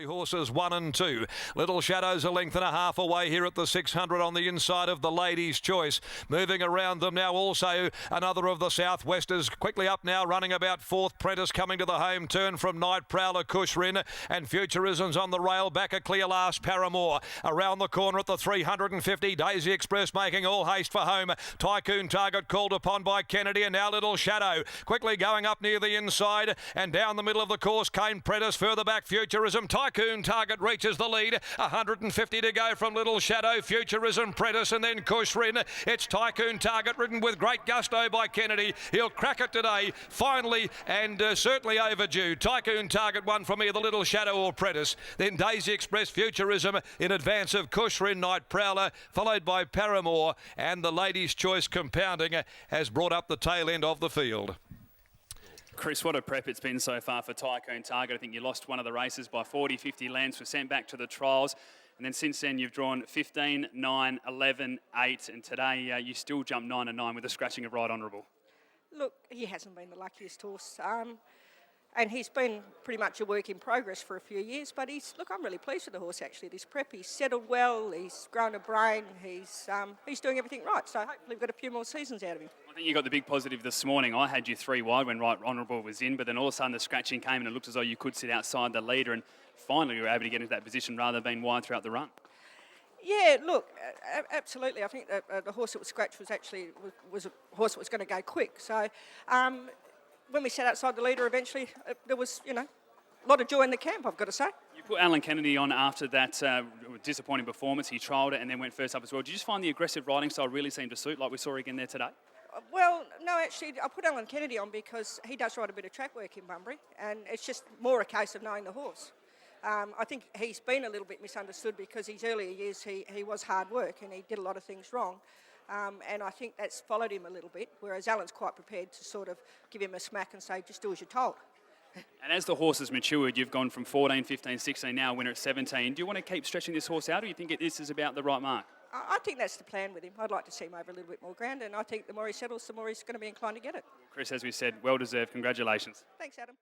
Horses 1 and 2. Little Shadows a length and a half away here at the 600 on the inside of the Ladies' Choice. Moving around them now also another of the Southwesters. Quickly up now, running about fourth. Prentice coming to the home turn from Night Prowler, Cushrin, and Futurism's on the rail. Back a clear last, Paramore. Around the corner at the 350. Daisy Express making all haste for home. Tycoon Target called upon by Kennedy, and now Little Shadow quickly going up near the inside, and down the middle of the course came Prentice. Further back, Futurism. Tycoon Target reaches the lead. 150 to go from Little Shadow, Futurism, Prentice, and then Cushrin. It's Tycoon Target ridden with great gusto by Kennedy. He'll crack it today, finally, and certainly overdue. Tycoon Target won from either Little Shadow or Prentice. Then Daisy Express, Futurism in advance of Cushrin, Night Prowler, followed by Paramore, and the Ladies' Choice compounding has brought up the tail end of the field. Chris, what a prep it's been so far for Tycoon Target. I think you lost one of the races by 40, 50 lengths, were sent back to the trials. And then since then, you've drawn 15, 9, 11, 8. And today, you still jumped 9 and 9 with a scratching of Right Honourable. Look, he hasn't been the luckiest horse. And he's been pretty much a work in progress for a few years. But I'm really pleased with the horse, actually, this prep. He's settled well, he's grown a brain, he's doing everything right. So hopefully we've got a few more seasons out of him. I think you got the big positive this morning. I had you 3 wide when Right Honourable was in, but then all of a sudden the scratching came and it looked as though you could sit outside the leader, and finally you were able to get into that position rather than being wide throughout the run. Yeah, look, absolutely. I think that the horse that was scratched was actually was a horse that was going to go quick. So when we sat outside the leader, eventually there was, a lot of joy in the camp, I've got to say. You put Alan Kennedy on after that disappointing performance. He trialled it and then went first up as well. Did you just find the aggressive riding style really seemed to suit, like we saw again there today? Well, no, actually, I put Alan Kennedy on because he does ride a bit of track work in Bunbury, and it's just more a case of knowing the horse. I think he's been a little bit misunderstood because his earlier years he was hard work and he did a lot of things wrong. And I think that's followed him a little bit, whereas Alan's quite prepared to sort of give him a smack and say, just do as you're told. And as the horse has matured, you've gone from 14, 15, 16, now winner at 17. Do you want to keep stretching this horse out, or do you think this is about the right mark? I think that's the plan with him. I'd like to see him over a little bit more ground, and I think the more he settles, the more he's going to be inclined to get it. Chris, as we said, well deserved. Congratulations. Thanks, Adam.